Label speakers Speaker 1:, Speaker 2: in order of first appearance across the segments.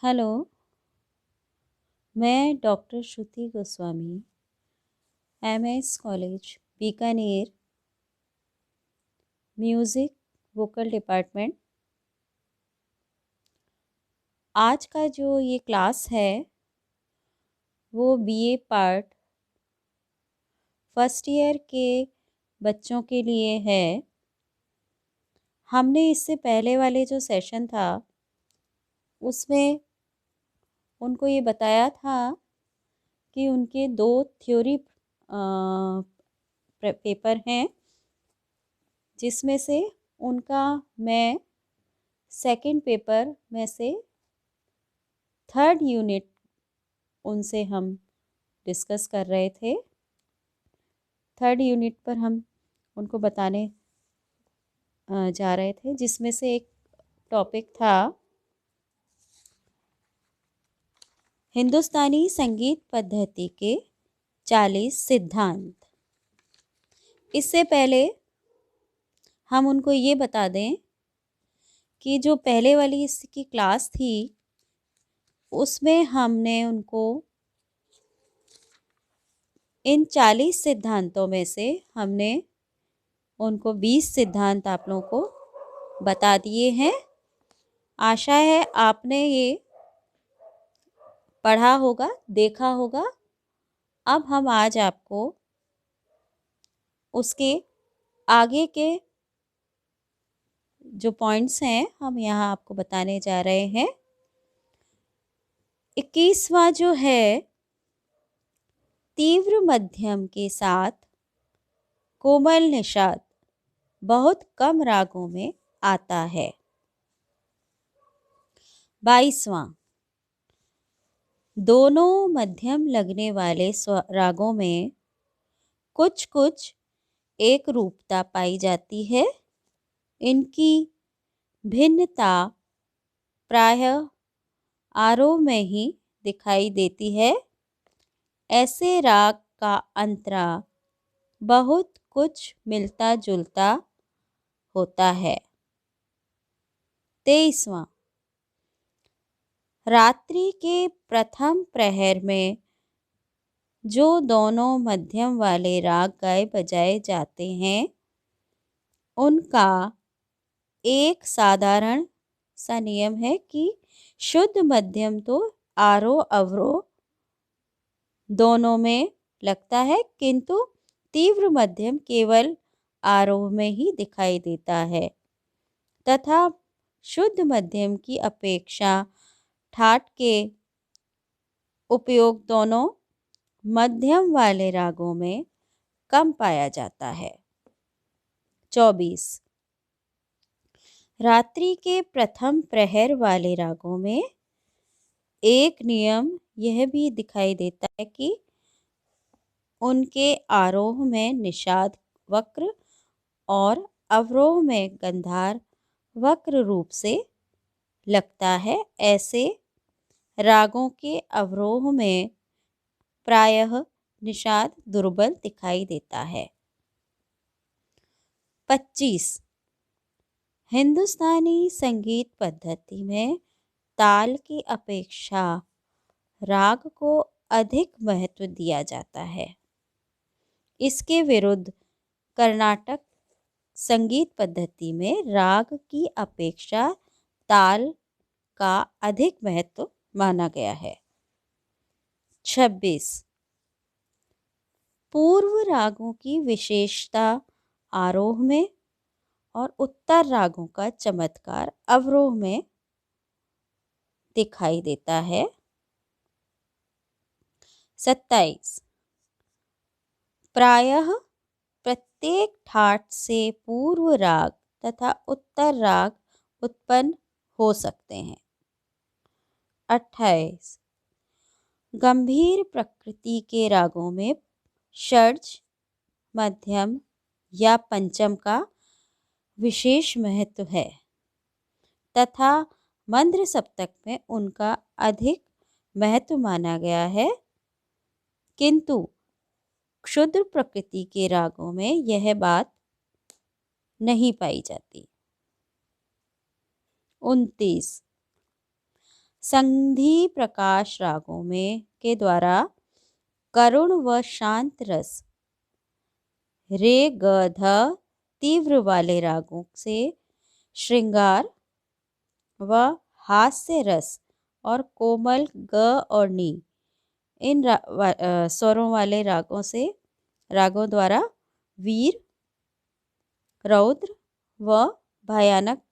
Speaker 1: Hello, मैं doctor Shruti Goswami, MS college Bikaner, music vocal department. आज का जो ये क्लास है वो बीए पार्ट फर्स्ट ईयर के बच्चों के लिए है। हमने इससे पहले वाले जो सेशन था उसमें उनको ये बताया था कि उनके 2 थ्योरी पेपर हैं, जिसमें से उनका मैं सेकंड पेपर में से थर्ड यूनिट उनसे हम डिस्कस कर रहे थे। थर्ड यूनिट पर हम उनको बताने जा रहे थे, जिसमें से एक टॉपिक था हिंदुस्तानी संगीत पद्धति के 40 सिद्धांत। इससे पहले हम उनको ये बता दें कि जो पहले वाली इसकी क्लास थी उसमें हमने उनको इन 40 सिद्धांतों में से हमने उनको 20 सिद्धांत आप लोगों को बता दिए हैं। आशा है आपने ये पढ़ा होगा, देखा होगा। अब हम आज आपको उसके आगे के जो पॉइंट्स हैं हम यहाँ आपको बताने जा रहे हैं। 21वां जो है तीव्र मध्यम के साथ कोमल निषाद बहुत कम रागों में आता है। 22वां दोनों मध्यम लगने वाले रागों में कुछ कुछ एक रूपता पाई जाती है। इनकी भिन्नता प्रायः आरोह में ही दिखाई देती है। ऐसे राग का अंतरा बहुत कुछ मिलता जुलता होता है। 23वां रात्रि के प्रथम प्रहर में जो दोनों मध्यम वाले राग गाए बजाए जाते हैं उनका एक साधारण सा नियम है कि शुद्ध मध्यम तो आरोह अवरोह दोनों में लगता है, किंतु तीव्र मध्यम केवल आरोह में ही दिखाई देता है तथा शुद्ध मध्यम की अपेक्षा ठाट के उपयोग दोनों मध्यम वाले रागों में कम पाया जाता है। 24 रात्रि के प्रथम प्रहर वाले रागों में एक नियम यह भी दिखाई देता है कि उनके आरोह में निषाद वक्र और अवरोह में गंधार वक्र रूप से लगता है। ऐसे रागों के अवरोह में प्रायः निषाद दुर्बल दिखाई देता है। 25 हिंदुस्तानी संगीत पद्धति में ताल की अपेक्षा राग को अधिक महत्व दिया जाता है। इसके विरुद्ध कर्नाटक संगीत पद्धति में राग की अपेक्षा ताल का अधिक महत्व माना गया है। 26 पूर्व रागों की विशेषता आरोह में और उत्तर रागों का चमत्कार अवरोह में दिखाई देता है। 27 प्रायः प्रत्येक ठाट से पूर्व राग तथा उत्तर राग उत्पन्न हो सकते हैं। 28 गंभीर प्रकृति के रागों में षड्ज, मध्यम या पंचम का विशेष महत्व है तथा मंद्र सप्तक में उनका अधिक महत्व माना गया है, किंतु क्षुद्र प्रकृति के रागों में यह बात नहीं पाई जाती। 29 संधि प्रकाश रागों में के द्वारा करुण व शांत रस, रे ग ध तीव्र वाले रागों से श्रृंगार व हास्य रस और कोमल ग और नी इन स्वरों वाले रागों द्वारा वीर, रौद्र व भयानक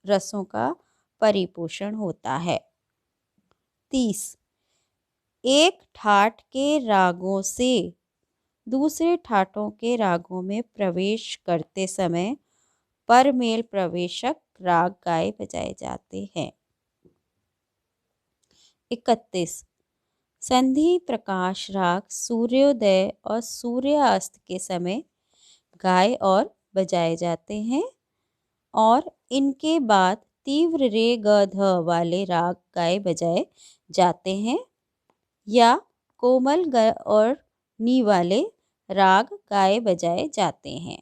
Speaker 1: रसों का परिपोषण होता है। 30 एक ठाट के रागों से दूसरे ठाटों के रागों में प्रवेश करते समय परमेल प्रवेशक राग गाए बजाए जाते हैं। 31 संधि प्रकाश राग सूर्योदय और सूर्यास्त के समय गाए और बजाए जाते हैं और इनके बाद तीव्र रे ग ध वाले राग गाए बजाए जाते हैं या कोमल ग और नी वाले राग गाए बजाए जाते हैं।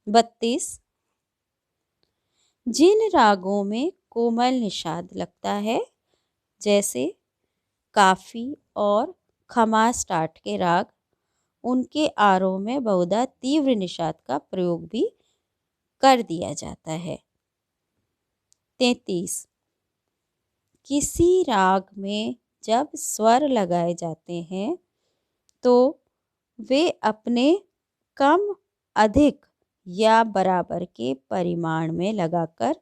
Speaker 1: 32 जिन रागों में कोमल निषाद लगता है, जैसे काफी और खमास टाट के राग, उनके आरोह में बहुधा तीव्र निषाद का प्रयोग भी कर दिया जाता है। 33 किसी राग में जब स्वर लगाए जाते हैं तो वे अपने कम, अधिक या बराबर के परिमाण में लगाकर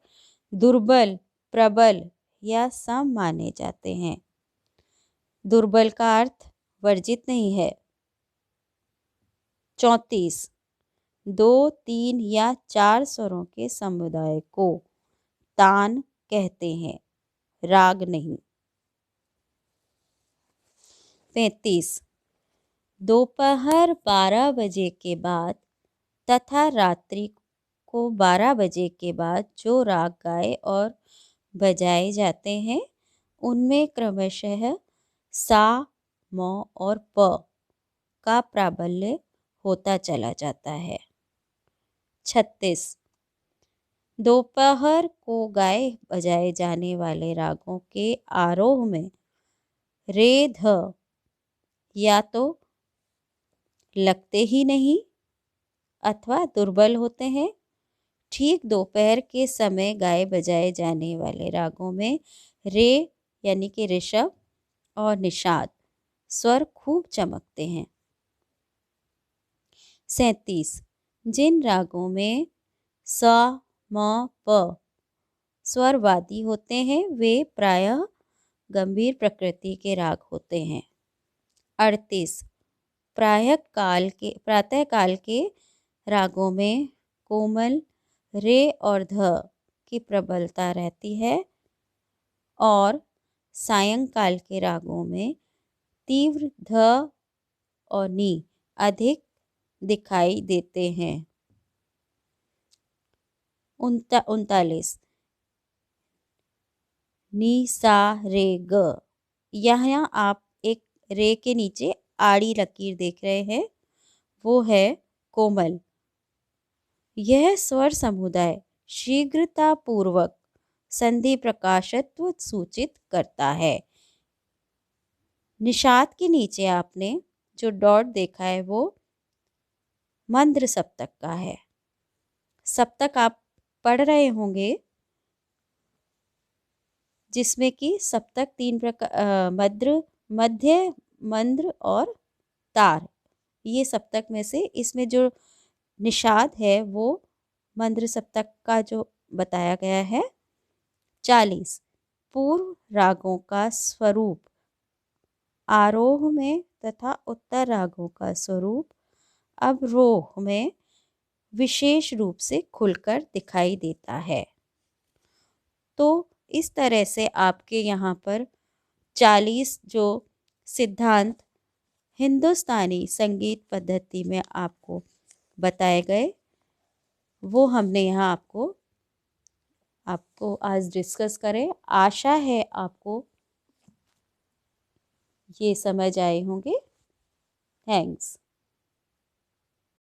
Speaker 1: दुर्बल, प्रबल या सम माने जाते हैं। दुर्बल का अर्थ वर्जित नहीं है। 34 2, 3 या 4 स्वरों के समुदाय को तान कहते हैं, राग नहीं। 35 दोपहर 12 बजे के बाद तथा रात्रि को 12 बजे के बाद जो राग गाए और बजाए जाते हैं उनमें क्रमशः सा, म और प का प्राबल्य होता चला जाता है। 36 दोपहर को गाए बजाए जाने वाले रागों के आरोह में रे ध या तो लगते ही नहीं अथवा दुर्बल होते हैं। ठीक दोपहर के समय गाए बजाए जाने वाले रागों में रे यानी कि ऋषभ और निषाद स्वर खूब चमकते हैं। 37 जिन रागों में स, म, प स्वरवादी होते हैं वे प्रायः गंभीर प्रकृति के राग होते हैं। 38 प्रातः काल के रागों में कोमल रे और ध की प्रबलता रहती है और सायंकाल के रागों में तीव्र ध और नी अधिक दिखाई देते हैं। 39 नी सा रे ग, यहाँ आप एक रे के नीचे आड़ी लकीर देख रहे हैं, वो है कोमल। यह स्वर समुदाय शीघ्रता पूर्वक संधि प्रकाशत्व सूचित करता है। निषाद के नीचे आपने जो डॉट देखा है वो मंद्र सप्तक का है। सप्तक आप पढ़ रहे होंगे जिसमें कि सप्तक 3 प्रकार मध्य, मंद्र और तार, ये सप्तक में से इसमें जो निषाद है वो मंद्र सप्तक का जो बताया गया है। 40 पूर्व रागों का स्वरूप आरोह में तथा उत्तर रागों का स्वरूप अवरोह में विशेष रूप से खुलकर दिखाई देता है। तो इस तरह से आपके यहाँ पर 40 जो सिद्धांत हिंदुस्तानी संगीत पद्धति में आपको बताए गए वो हमने यहाँ आपको आज डिस्कस करें। आशा है आपको ये समझ आए होंगे। थैंक्स।